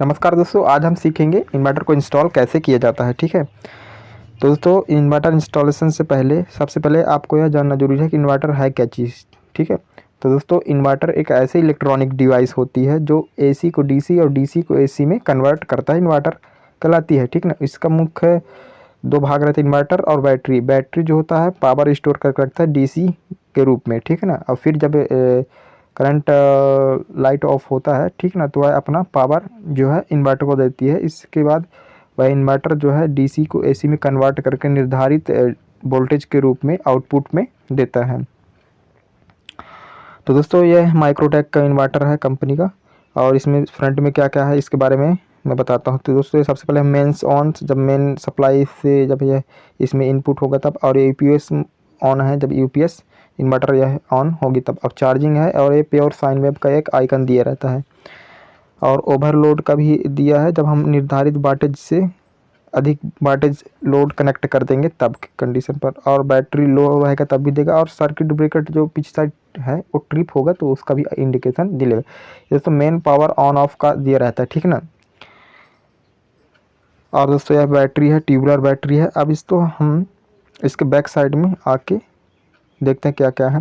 नमस्कार दोस्तों, आज हम सीखेंगे इन्वर्टर को इंस्टॉल कैसे किया जाता है। ठीक है, तो दोस्तों इन्वर्टर इंस्टॉलेशन से पहले सबसे पहले आपको यह जानना जरूरी है कि इन्वर्टर है क्या चीज़। ठीक है, तो दोस्तों इन्वर्टर एक ऐसी इलेक्ट्रॉनिक डिवाइस होती है जो एसी को डीसी और डीसी को एसी में कन्वर्ट करता है, इन्वर्टर कहलाती है। ठीक ना, इसका मुख्य दो भाग रहते हैं, इन्वर्टर और बैटरी। बैटरी जो होता है पावर स्टोर करके रखता है डीसी के रूप में। ठीक है ना, और फिर जब करंट लाइट ऑफ होता है, ठीक ना, तो वह अपना पावर जो है इन्वर्टर को देती है। इसके बाद वह इन्वर्टर जो है डीसी को एसी में कन्वर्ट करके निर्धारित वोल्टेज के रूप में आउटपुट में देता है। तो दोस्तों यह माइक्रोटेक का इन्वर्टर है कंपनी का, और इसमें फ्रंट में क्या क्या है इसके बारे में मैं बताता हूँ। तो दोस्तों सबसे पहले मेंस ऑन, जब मेन सप्लाई से जब यह इसमें इनपुट होगा तब, और यूपीएस ऑन है जब यूपीएस इन्वर्टर यह ऑन होगी तब। अब चार्जिंग है, और ये प्योर साइन वेव का एक आइकन दिया रहता है, और ओवरलोड का भी दिया है, जब हम निर्धारित वाटेज से अधिक वाटेज लोड कनेक्ट कर देंगे तब की कंडीशन पर। और बैटरी लो रहेगा तब भी देगा, और सर्किट ब्रेकर जो पीछे साइड है वो ट्रिप होगा तो उसका भी इंडिकेशन दिलेगा। दोस्तों मेन पावर ऑन ऑफ का दिया रहता है। ठीक ना, और दोस्तों यह बैटरी है, ट्यूबुलर बैटरी है। अब इसको हम इसके बैक साइड में आके देखते हैं क्या क्या है।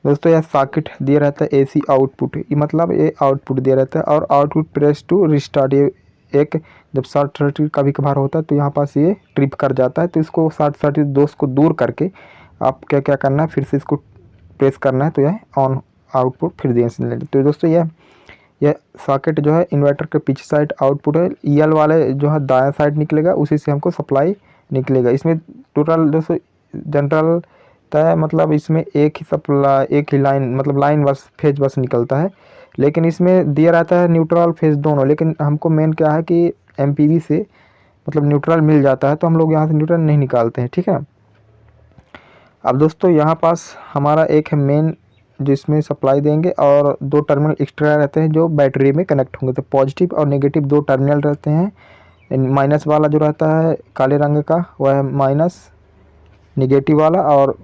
दोस्तों यह सॉकेट दिया रहता है, एसी आउटपुट, ये मतलब ये आउटपुट दिया रहता है, और आउटपुट प्रेस टू रिस्टार्ट। ये एक जब शॉर्ट सर्किट कभी कभार होता है तो यहाँ पास ये ट्रिप कर जाता है, तो इसको शॉर्ट सर्किट दोष को दूर करके आप क्या क्या करना है, फिर से इसको प्रेस करना है तो यह ऑन आउटपुट फिर दें। तो दोस्तों यह सॉकेट जो है इन्वर्टर के पीछे साइड आउटपुट है, ईएल वाले जो है दाएं साइड निकलेगा, उसी से हमको सप्लाई निकलेगा। इसमें टोटल दोस्तों जनरल है, मतलब इसमें एक ही सप्लाई, एक ही लाइन, मतलब लाइन बस फेज बस निकलता है, लेकिन इसमें दिया रहता है न्यूट्रल फेज दोनों। लेकिन हमको मेन क्या है कि एमपीवी से मतलब न्यूट्रल मिल जाता है, तो हम लोग यहाँ से न्यूट्रल नहीं निकालते हैं। ठीक है, अब दोस्तों यहाँ पास हमारा एक है मेन जिसमें सप्लाई देंगे, और दो टर्मिनल एक्स्ट्रा रहते हैं जो बैटरी में कनेक्ट होंगे। तो पॉजिटिव और नेगेटिव दो टर्मिनल रहते हैं। माइनस वाला जो रहता है काले रंग का वह है माइनस नेगेटिव वाला, और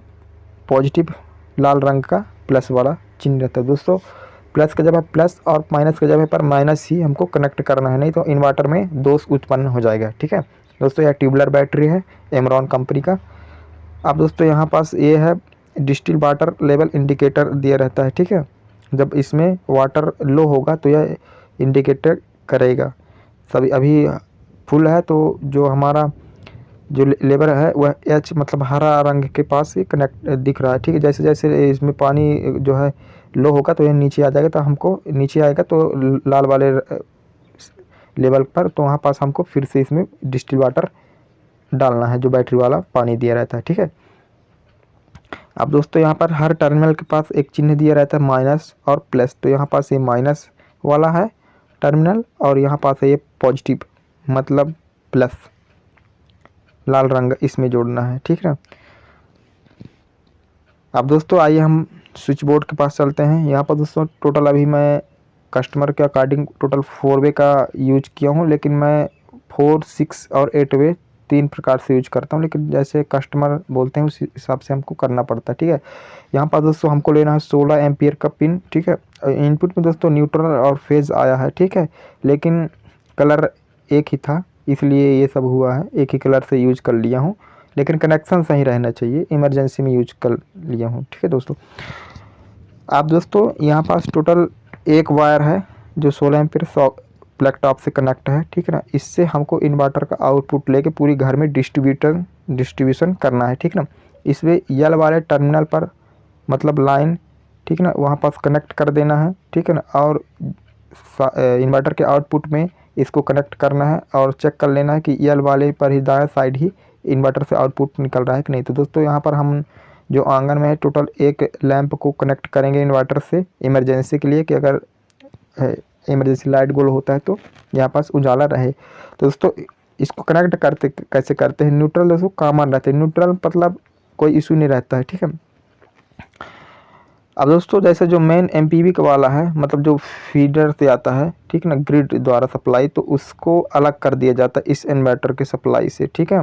पॉजिटिव लाल रंग का प्लस वाला चिन्ह रहता है। दोस्तों प्लस का जगह प्लस और माइनस के जगह पर माइनस ही हमको कनेक्ट करना है, नहीं तो इन्वर्टर में दोष उत्पन्न हो जाएगा। ठीक है दोस्तों, यह ट्यूबुलर बैटरी है एमरॉन कंपनी का। अब दोस्तों यहाँ पास ये है डिस्टिल वाटर लेवल इंडिकेटर दिया रहता है। ठीक है, जब इसमें वाटर लो होगा तो यह इंडिकेटर करेगा। सभी अभी फुल है तो जो हमारा जो लेवल है वह एच मतलब हरा रंग के पास ही कनेक्ट दिख रहा है। ठीक है, जैसे जैसे इसमें पानी जो है लो होगा तो यह नीचे आ जाएगा, तो हमको नीचे आएगा तो लाल वाले लेवल पर, तो वहाँ पास हमको फिर से इसमें डिस्टिल वाटर डालना है जो बैटरी वाला पानी दिया रहता है। ठीक है, अब दोस्तों यहाँ पर हर टर्मिनल के पास एक चिन्ह दिया रहता है माइनस और प्लस। तो यहाँ पास ये माइनस वाला है टर्मिनल, और यहाँ पास है ये पॉजिटिव मतलब प्लस, लाल रंग इसमें जोड़ना है। ठीक है, अब दोस्तों आइए हम स्विच बोर्ड के पास चलते हैं। यहाँ पर दोस्तों टोटल अभी मैं कस्टमर के अकॉर्डिंग टोटल 4 वे का यूज किया हूँ, लेकिन मैं 4, 6 और 8 वे 3 प्रकार से यूज करता हूँ, लेकिन जैसे कस्टमर बोलते हैं उस हिसाब से हमको करना पड़ता है। ठीक है, यहाँ पर दोस्तों हमको लेना है 16 एम्पियर का पिन। ठीक है, इनपुट में दोस्तों न्यूट्रल और फेज आया है। ठीक है, लेकिन कलर एक ही था इसलिए ये सब हुआ है, एक ही कलर से यूज कर लिया हूँ, लेकिन कनेक्शन सही रहना चाहिए, इमरजेंसी में यूज कर लिया हूँ। ठीक है दोस्तों, आप दोस्तों यहाँ पास टोटल एक वायर है जो 16 एम्पियर प्लग टॉप से कनेक्ट है। ठीक है ना, इससे हमको इन्वर्टर का आउटपुट लेके पूरी घर में डिस्ट्रीब्यूशन करना है। ठीक ना, इसमें यल वाले टर्मिनल पर मतलब लाइन, ठीक ना, वहाँ पास कनेक्ट कर देना है। ठीक है ना, और इन्वर्टर के आउटपुट में इसको कनेक्ट करना है, और चेक कर लेना है कि यल वाले पर ही दाएं साइड ही इन्वर्टर से आउटपुट निकल रहा है कि नहीं। तो दोस्तों यहाँ पर हम जो आंगन में है टोटल एक लैंप को कनेक्ट करेंगे इन्वर्टर से इमरजेंसी के लिए, कि अगर इमरजेंसी लाइट गोल होता है तो यहाँ पास उजाला रहे। तो दोस्तों इसको कनेक्ट करते कैसे करते हैं, न्यूट्रल दोस्तों कॉमन रहते हैं, न्यूट्रल मतलब कोई इशू नहीं रहता है। ठीक है, अब दोस्तों जैसे जो मेन एमपीवी का वाला है, मतलब जो फीडर से आता है, ठीक ना, ग्रिड द्वारा सप्लाई, तो उसको अलग कर दिया जाता है इस इन्वर्टर के सप्लाई से। ठीक है,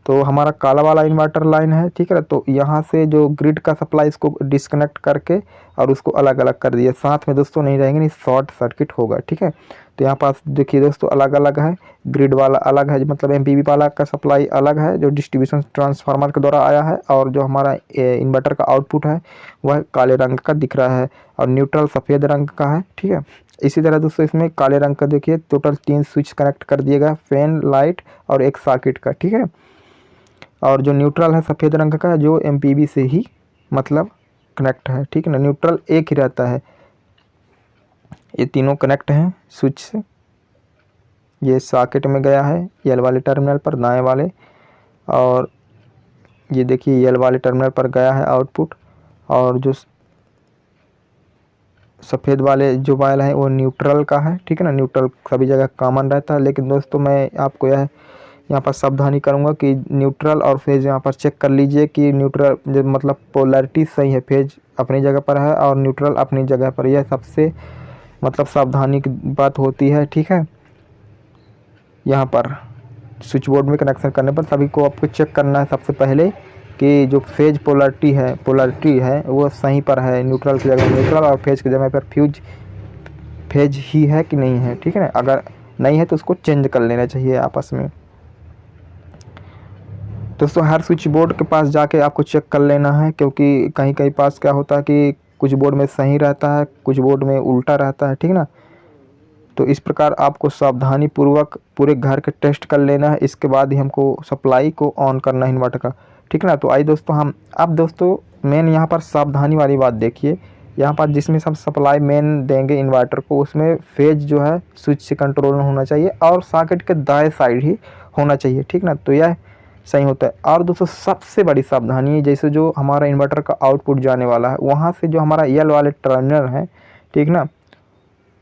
तो हमारा काला वाला इन्वर्टर लाइन है। ठीक है, तो यहाँ से जो ग्रिड का सप्लाई इसको डिस्कनेक्ट करके और उसको अलग अलग कर दिया, साथ में दोस्तों नहीं रहेंगे, नहीं शॉर्ट सर्किट होगा। ठीक है, तो यहाँ पास देखिए दोस्तों अलग अलग है, ग्रिड वाला अलग है, मतलब एमपीवी वाला का सप्लाई अलग है जो डिस्ट्रीब्यूशन ट्रांसफार्मर के द्वारा आया है, और जो हमारा इन्वर्टर का आउटपुट है वह काले रंग का दिख रहा है और न्यूट्रल सफ़ेद रंग का है। ठीक है, इसी तरह दोस्तों इसमें काले रंग का देखिए टोटल 3 स्विच कनेक्ट कर दिया गया, फैन, लाइट और एक सॉकेट का। ठीक है, और जो न्यूट्रल है सफ़ेद रंग का है जो एमपीवी से ही मतलब कनेक्ट है। ठीक है ना, न्यूट्रल एक ही रहता है। ये तीनों कनेक्ट हैं स्विच से। ये सॉकेट में गया है यल वाले टर्मिनल पर दाएं वाले, और ये देखिए यल वाले टर्मिनल पर गया है आउटपुट, और जो सफ़ेद वाले जो वायर है वो न्यूट्रल का है। ठीक है ना, न्यूट्रल सभी जगह कॉमन रहता है, लेकिन दोस्तों मैं आपको यह यहाँ पर सावधानी करूँगा कि न्यूट्रल और फेज़ यहाँ पर चेक कर लीजिए कि न्यूट्रल जो मतलब पोलैरिटी सही है, फेज़ अपनी जगह पर है और न्यूट्रल अपनी जगह पर, यह सबसे मतलब सावधानी की बात होती है। ठीक है, यहाँ पर स्विच बोर्ड में कनेक्शन करने पर सभी को आपको चेक करना है सबसे पहले कि जो फेज पोलैरिटी है वो सही पर है, न्यूट्रल की जगह न्यूट्रल और फेज की जगह पर फेज ही है कि नहीं है। ठीक है ना, अगर नहीं है तो उसको चेंज कर लेना चाहिए आपस में। दोस्तों हर स्विच बोर्ड के पास जाके आपको चेक कर लेना है, क्योंकि कहीं कहीं पास क्या होता है कि कुछ बोर्ड में सही रहता है, कुछ बोर्ड में उल्टा रहता है। ठीक ना, तो इस प्रकार आपको सावधानी पूर्वक पूरे घर के टेस्ट कर लेना है, इसके बाद ही हमको सप्लाई को ऑन करना है इन्वर्टर का। ठीक ना, तो आइए दोस्तों हम अब दोस्तों मेन यहाँ पर सावधानी वाली बात देखिए, यहाँ पर जिसमें सब सप्लाई मेन देंगे इन्वर्टर को उसमें फेज जो है स्विच से कंट्रोल होना चाहिए और सॉकेट के दाएं साइड ही होना चाहिए। ठीक ना, तो यह सही होता है। और दोस्तों सबसे बड़ी सावधानी जैसे जो हमारा इन्वर्टर का आउटपुट जाने वाला है वहाँ से जो हमारा यल वाले टर्मिनल है, ठीक ना,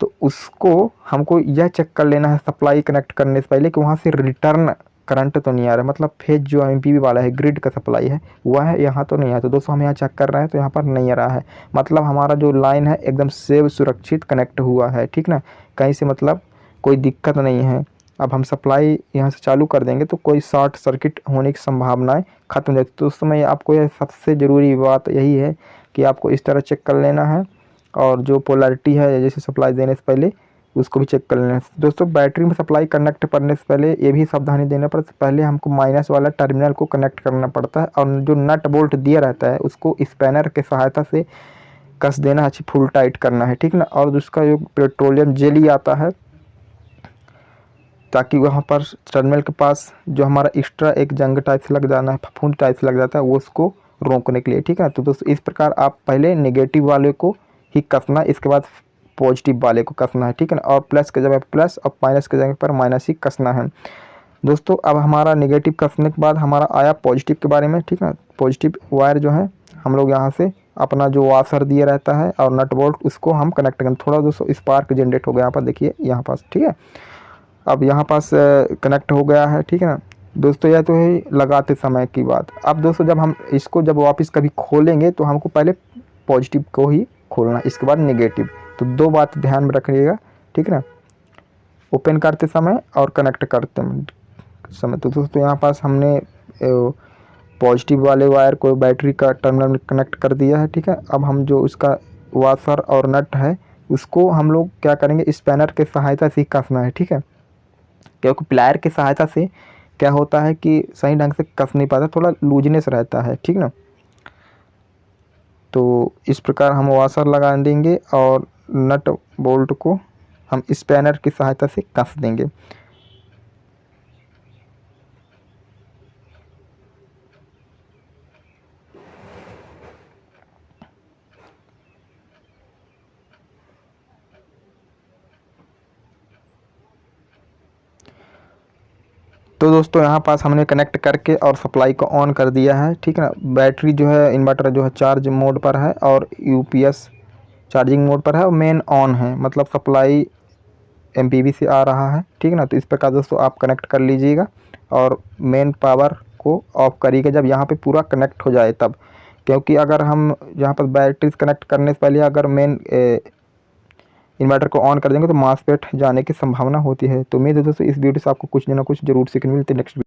तो उसको हमको यह चेक कर लेना है सप्लाई कनेक्ट करने से पहले कि वहाँ से रिटर्न करंट तो नहीं आ रहा है, मतलब फेज जो एमपीवी वाला है ग्रिड का सप्लाई है वह है यहाँ तो नहीं है। तो दोस्तों हम यहाँ चेक कर रहे हैं तो यहाँ पर नहीं आ रहा है, मतलब हमारा जो लाइन है एकदम सेव सुरक्षित कनेक्ट हुआ है। ठीक ना, कहीं से मतलब कोई दिक्कत नहीं है। अब हम सप्लाई यहाँ से चालू कर देंगे तो कोई शॉर्ट सर्किट होने की संभावनाएं खत्म हो जाती है। तो उस समय आपको यह सबसे ज़रूरी बात यही है कि आपको इस तरह चेक कर लेना है, और जो पोलैरिटी है जैसे सप्लाई देने से पहले उसको भी चेक कर लेना है। दोस्तों बैटरी में सप्लाई कनेक्ट करने से पहले ये भी सावधानी देना पड़ता है, पहले हमको माइनस वाला टर्मिनल को कनेक्ट करना पड़ता है और जो नट बोल्ट दिया रहता है उसको स्पैनर के सहायता से कस देना, अच्छी फुल टाइट करना है। ठीक ना, और उसका जो पेट्रोलियम जेली आता है ताकि वहाँ पर टर्मिनल के पास जो हमारा एक्स्ट्रा एक जंग टाइप से लग जाना है, फफूंद टाइप से लग जाता है, वो उसको रोकने के लिए। ठीक है, तो दोस्तों इस प्रकार आप पहले नेगेटिव वाले को ही कसना, इसके बाद पॉजिटिव वाले को कसना है। ठीक है ना, और प्लस की जगह प्लस और माइनस की जगह पर माइनस ही कसना है। दोस्तों अब हमारा नेगेटिव कसने के बाद हमारा आया पॉजिटिव के बारे में। ठीक है, पॉजिटिव वायर जो है हम लोग यहाँ से अपना जो वाशर दिया रहता है और नट बोल्ट उसको हम कनेक्ट करें। थोड़ा दोस्तों स्पार्क जनरेट हो गया यहाँ पर देखिए यहाँ पास। ठीक है, अब यहाँ पास कनेक्ट हो गया है। ठीक है ना दोस्तों, यह तो है लगाते समय की बात। अब दोस्तों जब हम इसको जब वापस कभी खोलेंगे तो हमको पहले पॉजिटिव को ही खोलना, इसके बाद नेगेटिव। तो दो बात ध्यान में रखिएगा। ठीक है ना, ओपन करते समय और कनेक्ट करते समय। तो दोस्तों यहाँ पास हमने पॉजिटिव वाले वायर को बैटरी का टर्मिनल में कनेक्ट कर दिया है। ठीक है, अब हम जो उसका वाशर और नट है उसको हम लोग क्या करेंगे, स्पैनर के सहायता से ही कसना है। ठीक है, क्योंकि प्लायर की सहायता से क्या होता है कि सही ढंग से कस नहीं पाता, थोड़ा लूजनेस रहता है। ठीक ना, तो इस प्रकार हम वाशर लगा देंगे और नट बोल्ट को हम स्पैनर की सहायता से कस देंगे। तो दोस्तों यहाँ पास हमने कनेक्ट करके और सप्लाई को ऑन कर दिया है। ठीक है ना, बैटरी जो है इन्वर्टर जो है चार्ज मोड पर है और यूपीएस चार्जिंग मोड पर है और मेन ऑन है, मतलब सप्लाई एमपीवी से आ रहा है। ठीक है ना, तो इस प्रकार दोस्तों आप कनेक्ट कर लीजिएगा और मेन पावर को ऑफ करिएगा जब यहाँ पे पूरा कनेक्ट हो जाए तब, क्योंकि अगर हम यहाँ पर बैटरी कनेक्ट करने से पहले अगर मेन इन्वर्टर को ऑन कर देंगे तो मासपेट जाने की संभावना होती है। तो उम्मीद है दोस्तों इस वीडियो से आपको कुछ ना कुछ जरूर सीखने मिलती है। नेक्स्ट